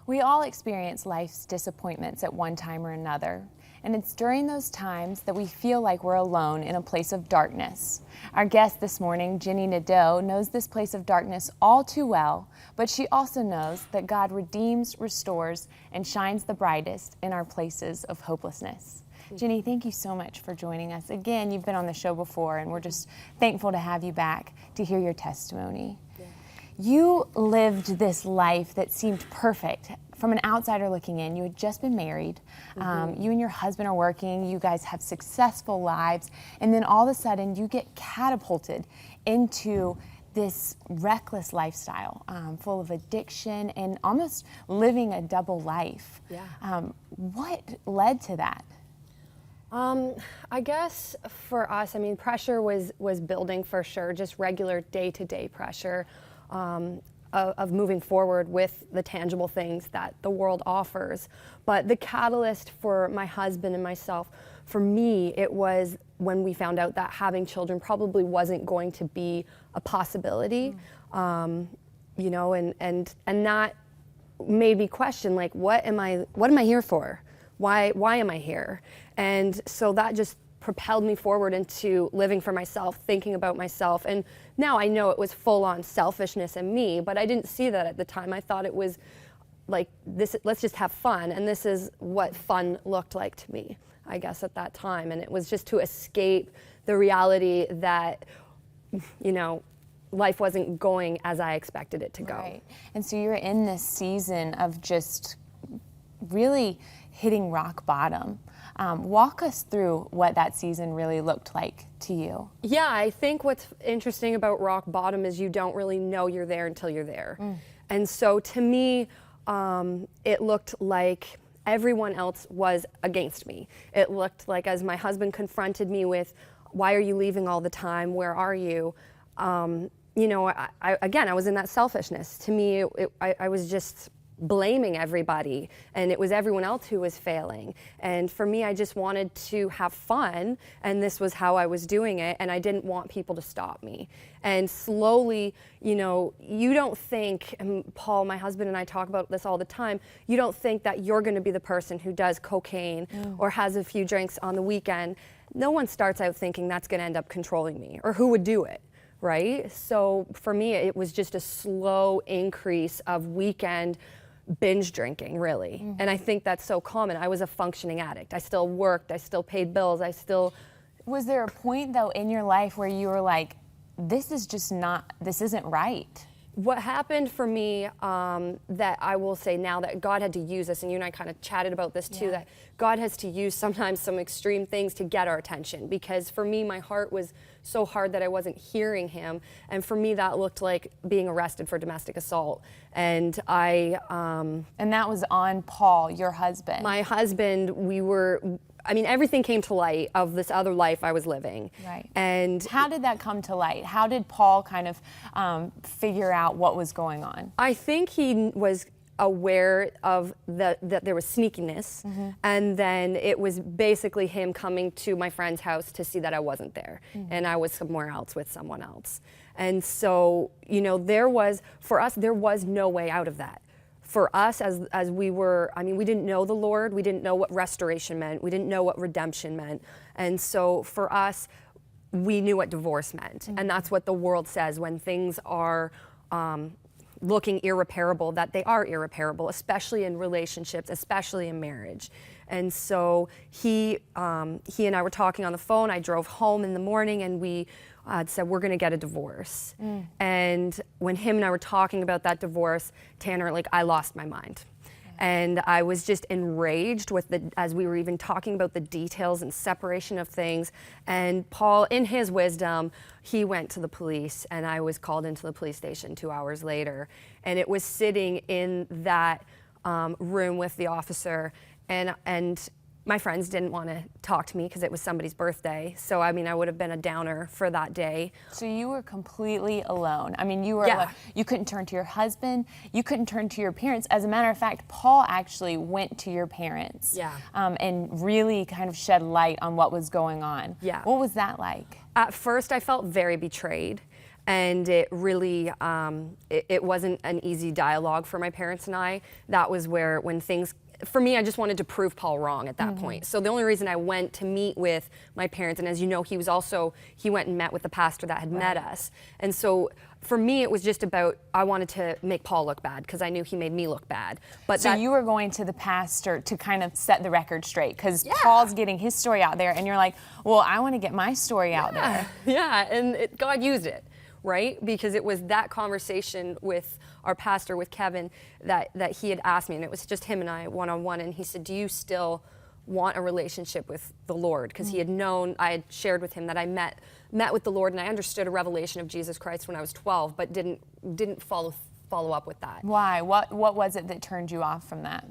We all experience life's disappointments at one time or another, and it's during those times that we feel like we're alone in a place of darkness. Our guest this morning, Jennie Nadeau, knows this place of darkness all too well, but she also knows that God redeems, restores, and shines the brightest in our places of hopelessness. Jennie, thank you so much for joining us. Again, you've been on the show before, and we're just thankful to have you back to hear your testimony. You lived this life that seemed perfect. From an outsider looking in, you had just been married. You and your husband are working. You guys have successful lives. And then all of a sudden, you get catapulted into this reckless lifestyle, full of addiction and almost living a double life. What led to that? I guess for us, I mean, pressure was building for sure, just regular day-to-day pressure. Of moving forward with the tangible things that the world offers. But the catalyst for my husband and myself, for me, it was when we found out that having children probably wasn't going to be a possibility. You know, and that made me question, like, what am I here for? Why am I here? And so that just propelled me forward into living for myself, thinking about myself. And now I know it was full-on selfishness in me, but I didn't see that at the time. I thought it was like, this, let's just have fun. And this is what fun looked like to me, I guess, at that time. And it was just to escape the reality that, you know, life wasn't going as I expected it to go. Right. And so you're in this season of just really hitting rock bottom. Walk us through what that season really looked like to you. Yeah, I think what's interesting about rock bottom is you don't really know you're there until you're there. And so to me, it looked like everyone else was against me. It looked like, as my husband confronted me with, why are you leaving all the time? Where are you? You know, I was in that selfishness. To me, I was just blaming everybody, and it was everyone else who was failing. And for me, I just wanted to have fun, and this was how I was doing it, and I didn't want people to stop me. And slowly, you know, you don't think, and Paul, my husband, and I talk about this all the time, you don't think that you're going to be the person who does cocaine or has a few drinks on the weekend. No one starts out thinking that's going to end up controlling me, or who would do it, right? So for me, it was just a slow increase of weekend binge drinking, really. And I think that's so common. I was a functioning addict. I still worked, I still paid bills, I still... Was there a point, though, in your life where you were like, this isn't right? What happened for me, that I will say now, that God had to use us, and you and I kind of chatted about this too, that God has to use sometimes some extreme things to get our attention. Because for me, my heart was so hard that I wasn't hearing him. And for me, that looked like being arrested for domestic assault. And And that was on Paul, your husband. My husband, I mean, everything came to light of this other life I was living. Right. And how did that come to light? How did Paul kind of figure out what was going on? I think he was aware of that there was sneakiness, and then it was basically him coming to my friend's house to see that I wasn't there, and I was somewhere else with someone else. And so, you know, for us, there was no way out of that. For us, as we were, I mean, we didn't know the Lord, we didn't know what restoration meant, we didn't know what redemption meant. And so for us, we knew what divorce meant. And that's what the world says when things are looking irreparable, that they are irreparable, especially in relationships, especially in marriage. And so he and I were talking on the phone. I drove home in the morning, and we said, we're going to get a divorce. And when him and I were talking about that divorce, Tanner, like, I lost my mind. And I was just enraged with as we were even talking about the details and separation of things. And Paul, in his wisdom, he went to the police, and I was called into the police station 2 hours later. And it was sitting in that room with the officer, and my friends didn't want to talk to me because it was somebody's birthday. So, I mean, I would have been a downer for that day. So you were completely alone. I mean, you were alone. You couldn't turn to your husband. You couldn't turn to your parents. As a matter of fact, Paul actually went to your parents and really kind of shed light on what was going on. Yeah. What was that like? At first, I felt very betrayed. And it really, it wasn't an easy dialogue for my parents and I. That was where, when things, for me, I just wanted to prove Paul wrong at that point. So the only reason I went to meet with my parents, and as you know, he went and met with the pastor that had met us. And so for me, it was just about, I wanted to make Paul look bad because I knew he made me look bad. But so you were going to the pastor to kind of set the record straight, because Paul's getting his story out there, and you're like, well, I want to get my story out there. Yeah, and God used it. Right? Because it was that conversation with our pastor, with Kevin, that he had asked me, and it was just him and I one-on-one, and he said, do you still want a relationship with the Lord? Because he had known, I had shared with him that I met with the Lord, and I understood a revelation of Jesus Christ when I was 12, but didn't follow up with that. Why? What was it that turned you off from that?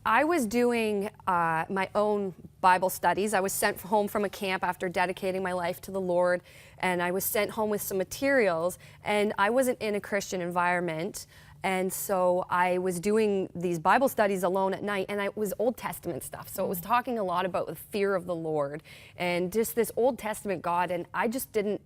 I was doing my own Bible studies. I was sent home from a camp after dedicating my life to the Lord, and I was sent home with some materials, and I wasn't in a Christian environment. And so I was doing these Bible studies alone at night, and it was Old Testament stuff. So it was talking a lot about the fear of the Lord and just this Old Testament God, and I didn't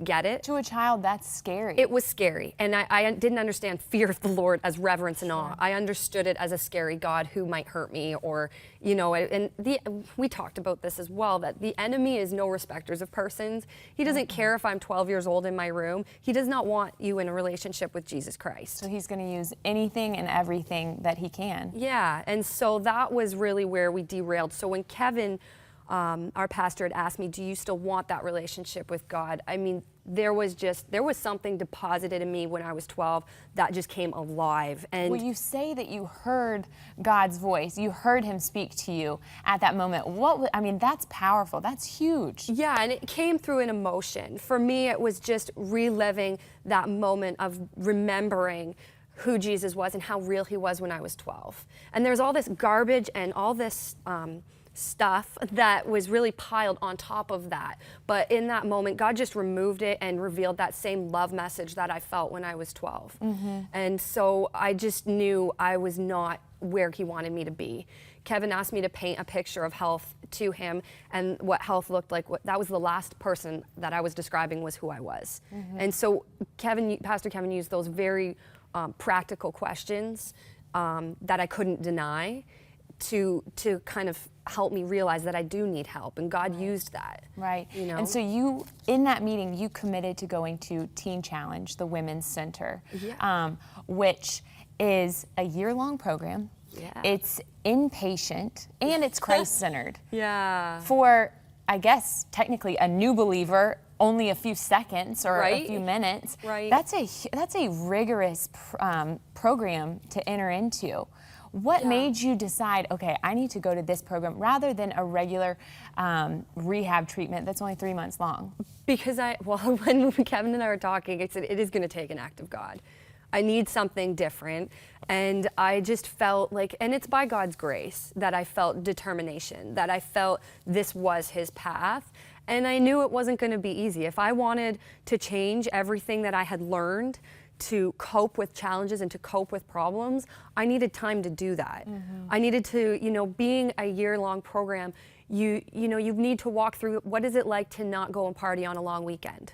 get it. To a child, that's scary. It was scary, and I didn't understand fear of the Lord as reverence and awe. I understood it as a scary God who might hurt me, or, and we talked about this as well, that the enemy is no respecters of persons. He doesn't care if I'm 12 years old in my room. He does not want you in a relationship with Jesus Christ. So he's going to use anything and everything that he can. Yeah, and so that was really where we derailed. So when Kevin, our pastor, had asked me, do you still want that relationship with God? I mean, there was something deposited in me when I was 12 that just came alive. And well, you say that you heard God's voice. You heard him speak to you at that moment. That's powerful. That's huge. Yeah, and it came through an emotion. For me, it was just reliving that moment of remembering who Jesus was and how real he was when I was 12. And there's all this garbage and all this stuff that was really piled on top of that. But in that moment, God just removed it and revealed that same love message that I felt when I was 12. And so I just knew I was not where he wanted me to be. Kevin asked me to paint a picture of health to him, and what health looked like, that was the last person that I was describing was who I was. And so Pastor Kevin used those very practical questions that I couldn't deny to kind of help me realize that I do need help, and God used that. Right. And so in that meeting, you committed to going to Teen Challenge, the Women's Center, which is a year-long program. Yeah. It's inpatient and it's Christ-centered. Yeah. For, I guess, technically a new believer, only a few seconds or a few minutes. Right. That's a rigorous program to enter into. What made you decide, okay, I need to go to this program rather than a regular rehab treatment that's only 3 months long? Because when Kevin and I were talking, I said, it is going to take an act of God. I need something different. And I just felt like, and it's by God's grace that I felt determination, that I felt this was his path. And I knew it wasn't going to be easy. If I wanted to change everything that I had learned to cope with challenges and to cope with problems, I needed time to do that. I needed to, being a year-long program, you need to walk through what is it like to not go and party on a long weekend.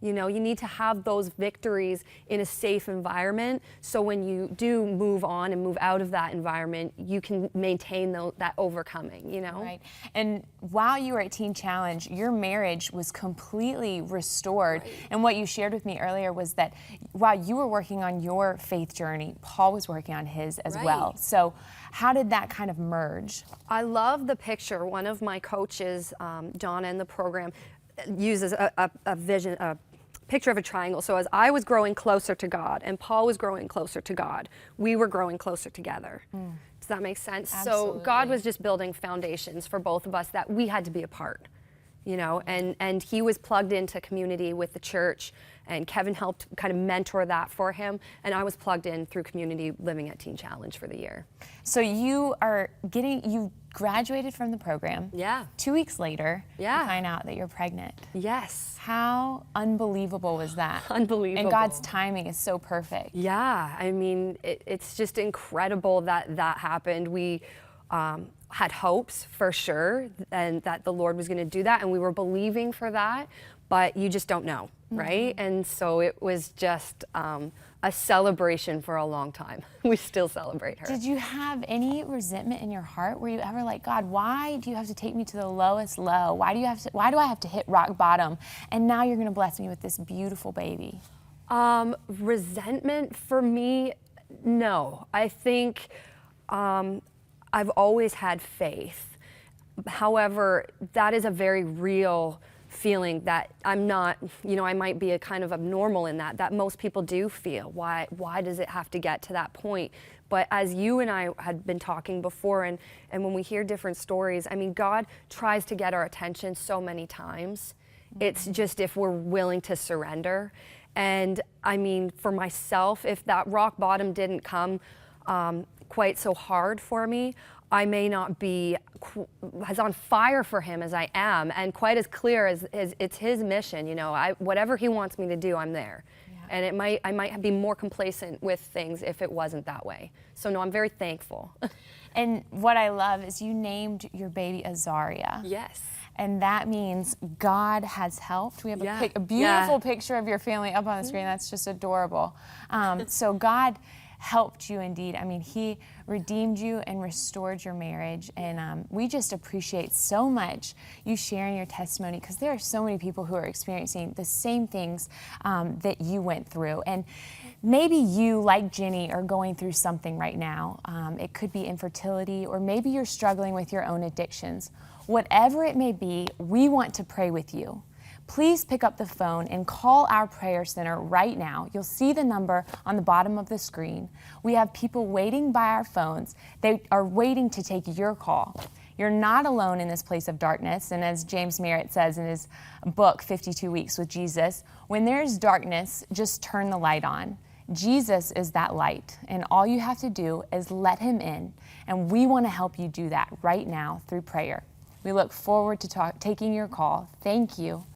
You need to have those victories in a safe environment, so when you do move on and move out of that environment, you can maintain that overcoming, Right. And while you were at Teen Challenge, your marriage was completely restored. Right. And what you shared with me earlier was that while you were working on your faith journey, Paul was working on his as well. So how did that kind of merge? I love the picture. One of my coaches, Donna, in the program, uses a vision, a picture of a triangle. So as I was growing closer to God and Paul was growing closer to God, we were growing closer together. Does that make sense? Absolutely. So God was just building foundations for both of us that we had to be a part, and he was plugged into community with the church, and Kevin helped kind of mentor that for him, and I was plugged in through community living at Teen Challenge for the year. So you graduated from the program. Yeah. 2 weeks later, Yeah. you find out that you're pregnant. Yes. How unbelievable was that? Unbelievable. And God's timing is so perfect. Yeah, I mean, it's just incredible that happened. We had hopes for sure, and that the Lord was going to do that, and we were believing for that, but you just don't know, right? And so it was just a celebration for a long time. We still celebrate her. Did you have any resentment in your heart? Were you ever like, God, why do you have to take me to the lowest low? Why do I have to hit rock bottom? And now you're going to bless me with this beautiful baby. Resentment for me, no. I think I've always had faith. However, that is a very real feeling that I'm not, I might be a kind of abnormal in that most people do feel. Why does it have to get to that point? But as you and I had been talking before, and when we hear different stories, I mean, God tries to get our attention so many times. It's just if we're willing to surrender. And I mean, for myself, if that rock bottom didn't come quite so hard for me, I may not be as on fire for him as I am, and quite as clear as it's his mission. Whatever he wants me to do, I'm there. Yeah. And I might be more complacent with things if it wasn't that way. So no, I'm very thankful. And what I love is you named your baby Azaria. Yes. And that means God has helped. We have a beautiful picture of your family up on the screen. That's just adorable. So God helped you indeed. I mean, he redeemed you and restored your marriage. And we just appreciate so much you sharing your testimony, because there are so many people who are experiencing the same things that you went through. And maybe you, like Jennie, are going through something right now. It could be infertility, or maybe you're struggling with your own addictions. Whatever it may be, we want to pray with you. Please pick up the phone and call our prayer center right now. You'll see the number on the bottom of the screen. We have people waiting by our phones. They are waiting to take your call. You're not alone in this place of darkness. And as James Merritt says in his book, 52 Weeks with Jesus, when there's darkness, just turn the light on. Jesus is that light, and all you have to do is let him in. And we want to help you do that right now through prayer. We look forward to taking your call. Thank you.